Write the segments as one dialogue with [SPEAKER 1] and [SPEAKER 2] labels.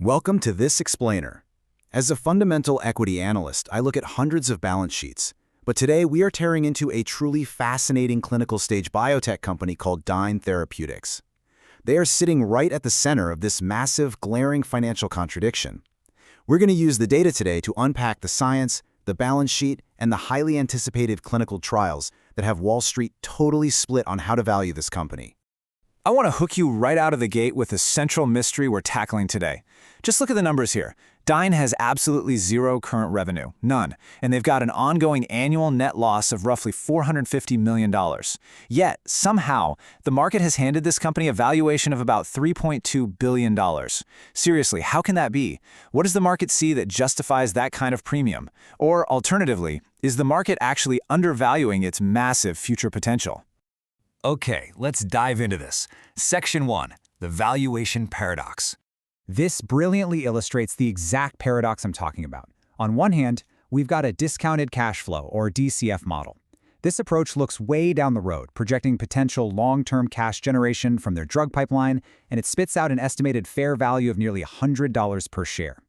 [SPEAKER 1] Welcome to This Explainer. As a fundamental equity analyst, I look at hundreds of balance sheets. But today, we are tearing into a truly fascinating clinical stage biotech company called Dyne Therapeutics. They are sitting right at the center of this massive, glaring financial contradiction. We're going to use the data today to unpack the science, the balance sheet, and the highly anticipated clinical trials that have Wall Street totally split on how to value this company.
[SPEAKER 2] I want to hook you right out of the gate with the central mystery we're tackling today. Just look at the numbers here. Dyne has absolutely zero current revenue, none, and they've got an ongoing annual net loss of roughly $450 million. Yet, somehow, the market has handed this company a valuation of about $3.2 billion. Seriously, how can that be? What does the market see that justifies that kind of premium? Or, alternatively, is the market actually undervaluing its massive future potential?
[SPEAKER 3] Okay, let's dive into this. Section 1, the valuation paradox.
[SPEAKER 4] This brilliantly illustrates the exact paradox I'm talking about. On one hand, we've got a discounted cash flow, or DCF model. This approach looks way down the road, projecting potential long-term cash generation from their drug pipeline, and it spits out an estimated fair value of nearly $100 per share.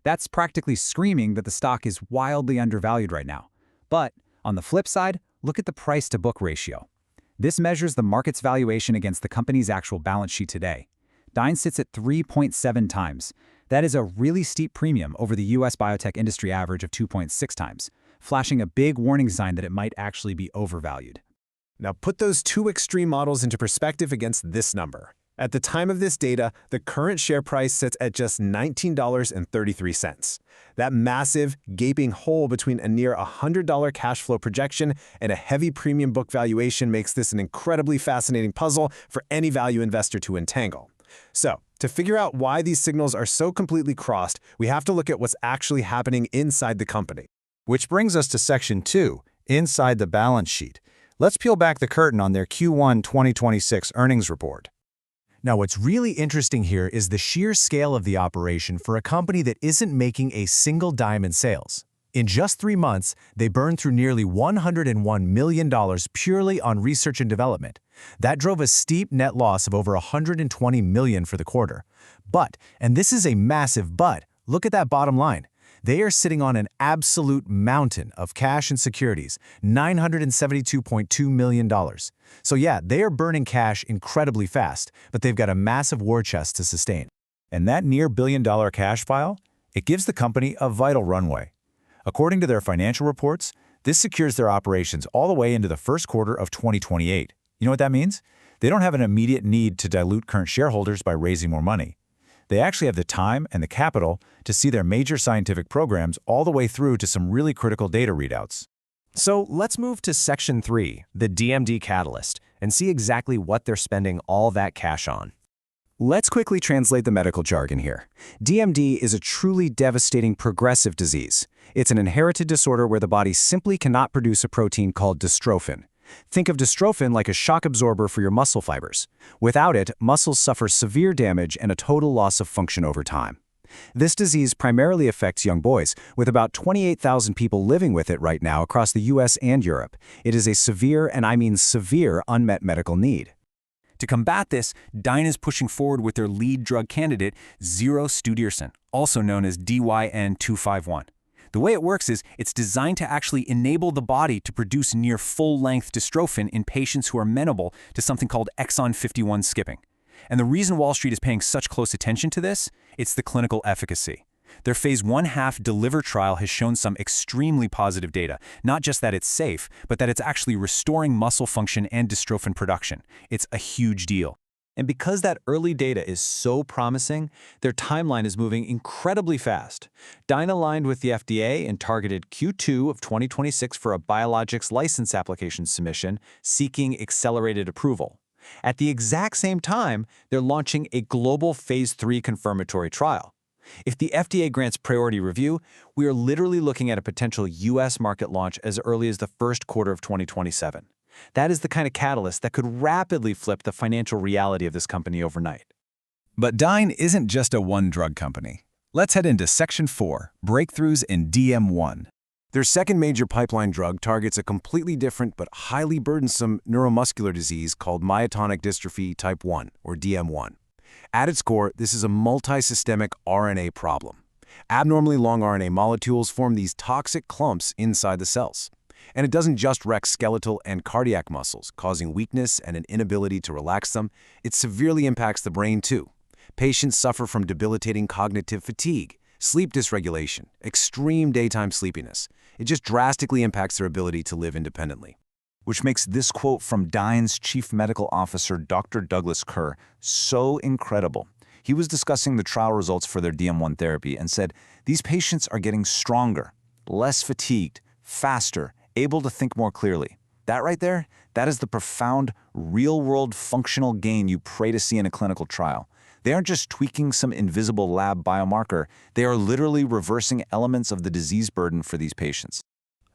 [SPEAKER 4] That's practically screaming that the stock is wildly undervalued right now. But on the flip side, look at the price-to-book ratio. This measures the market's valuation against the company's actual balance sheet today. Dyne sits at 3.7 times. That is a really steep premium over the US biotech industry average of 2.6 times, flashing a big warning sign that it might actually be overvalued.
[SPEAKER 5] Now put those two extreme models into perspective against this number. At the time of this data, the current share price sits at just $19.33. That massive, gaping hole between a near $100 cash flow projection and a heavy premium book valuation makes this an incredibly fascinating puzzle for any value investor to untangle. So, to figure out why these signals are so completely crossed, we have to look at what's actually happening inside the company.
[SPEAKER 1] Which brings us to Section 2, inside the balance sheet. Let's peel back the curtain on their Q1 2026 earnings report.
[SPEAKER 6] Now, what's really interesting here is the sheer scale of the operation for a company that isn't making a single dime in sales. In just 3 months, they burned through nearly $101 million purely on research and development. That drove a steep net loss of over $120 million for the quarter. But, and this is a massive but, look at that bottom line. They are sitting on an absolute mountain of cash and securities, $972.2 million. So yeah, they are burning cash incredibly fast, but they've got a massive war chest to sustain.
[SPEAKER 1] And that near billion-dollar cash pile, it gives the company a vital runway. According to their financial reports, this secures their operations all the way into the first quarter of 2028. You know what that means? They don't have an immediate need to dilute current shareholders by raising more money. They actually have the time and the capital to see their major scientific programs all the way through to some really critical data readouts.
[SPEAKER 6] So let's move to Section 3, the DMD catalyst, and see exactly what they're spending all that cash on.
[SPEAKER 4] Let's quickly translate the medical jargon here. DMD is a truly devastating progressive disease. It's an inherited disorder where the body simply cannot produce a protein called dystrophin. Think of dystrophin like a shock absorber for your muscle fibers. Without it, muscles suffer severe damage and a total loss of function over time. This disease primarily affects young boys, with about 28,000 people living with it right now across the US and Europe. It is a severe, and I mean severe, unmet medical need.
[SPEAKER 2] To combat this, Dyne is pushing forward with their lead drug candidate, Zero-Studierson, also known as DYN-251. The way it works is it's designed to actually enable the body to produce near full-length dystrophin in patients who are amenable to something called exon 51 skipping. And the reason Wall Street is paying such close attention to this, it's the clinical efficacy. Their phase 1/2 DELIVER trial has shown some extremely positive data, not just that it's safe, but that it's actually restoring muscle function and dystrophin production. It's a huge deal. And because that early data is so promising, their timeline is moving incredibly fast. Dyne aligned with the FDA and targeted Q2 of 2026 for a biologics license application submission seeking accelerated approval. At the exact same time, they're launching a global phase 3 confirmatory trial. If the FDA grants priority review, we are literally looking at a potential US market launch as early as the first quarter of 2027. That is the kind of catalyst that could rapidly flip the financial reality of this company overnight.
[SPEAKER 1] But Dyne isn't just a one-drug company. Let's head into Section 4, Breakthroughs in DM1. Their second major pipeline drug targets a completely different but highly burdensome neuromuscular disease called myotonic dystrophy type 1, or DM1. At its core, this is a multisystemic RNA problem. Abnormally long RNA molecules form these toxic clumps inside the cells. And it doesn't just wreck skeletal and cardiac muscles, causing weakness and an inability to relax them. It severely impacts the brain, too. Patients suffer from debilitating cognitive fatigue, sleep dysregulation, extreme daytime sleepiness. It just drastically impacts their ability to live independently.
[SPEAKER 2] Which makes this quote from Dyne's Chief Medical Officer, Dr. Douglas Kerr, so incredible. He was discussing the trial results for their DM1 therapy and said, these patients are getting stronger, less fatigued, faster, able to think more clearly. That right there, that is the profound, real-world functional gain you pray to see in a clinical trial. They aren't just tweaking some invisible lab biomarker, they are literally reversing elements of the disease burden for these patients.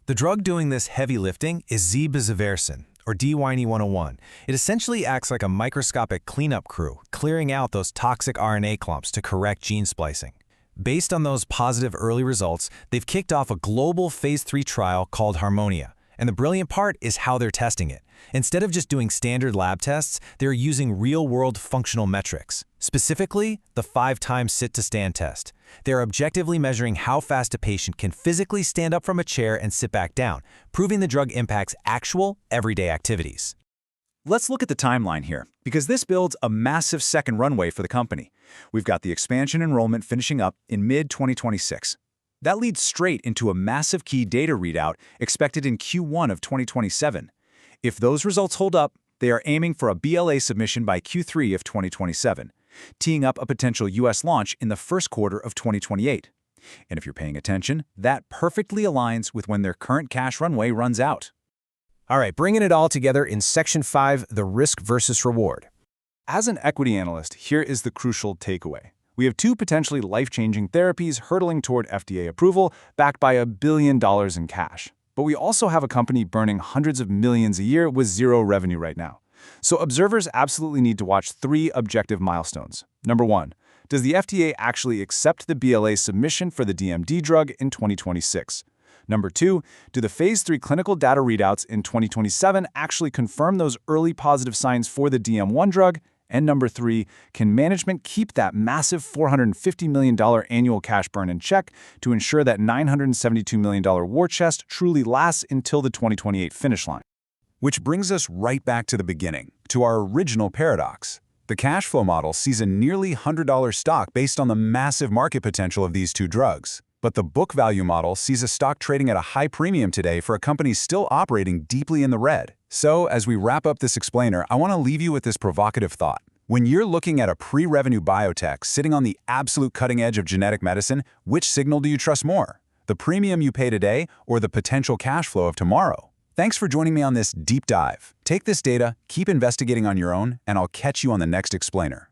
[SPEAKER 6] The drug doing this heavy lifting is Zibezaversen, or Dyne-101. It essentially acts like a microscopic cleanup crew, clearing out those toxic RNA clumps to correct gene splicing. Based on those positive early results, they've kicked off a global phase 3 trial called Harmonia. And the brilliant part is how they're testing it. Instead of just doing standard lab tests, they're using real-world functional metrics. Specifically, the 5-time sit-to-stand test. They're objectively measuring how fast a patient can physically stand up from a chair and sit back down, proving the drug impacts actual, everyday activities.
[SPEAKER 4] Let's look at the timeline here, because this builds a massive second runway for the company. We've got the expansion enrollment finishing up in mid-2026. That leads straight into a massive key data readout expected in Q1 of 2027. If those results hold up, they are aiming for a BLA submission by Q3 of 2027, teeing up a potential US launch in the first quarter of 2028. And if you're paying attention, that perfectly aligns with when their current cash runway runs out.
[SPEAKER 5] All right, bringing it all together in Section 5, the risk versus reward.
[SPEAKER 7] As an equity analyst, here is the crucial takeaway. We have two potentially life-changing therapies hurtling toward FDA approval, backed by $1 billion in cash. But we also have a company burning hundreds of millions a year with zero revenue right now. So observers absolutely need to watch 3 objective milestones. Number 1, does the FDA actually accept the BLA submission for the DMD drug in 2026? Number 2, do the phase 3 clinical data readouts in 2027 actually confirm those early positive signs for the DM1 drug? And number 3, can management keep that massive $450 million annual cash burn in check to ensure that $972 million war chest truly lasts until the 2028 finish line?
[SPEAKER 8] Which brings us right back to the beginning, to our original paradox. The cash flow model sees a nearly $100 stock based on the massive market potential of these two drugs. But the book value model sees a stock trading at a high premium today for a company still operating deeply in the red. So, as we wrap up this explainer, I want to leave you with this provocative thought. When you're looking at a pre-revenue biotech sitting on the absolute cutting edge of genetic medicine, which signal do you trust more? The premium you pay today or the potential cash flow of tomorrow? Thanks for joining me on this deep dive. Take this data, keep investigating on your own, and I'll catch you on the next explainer.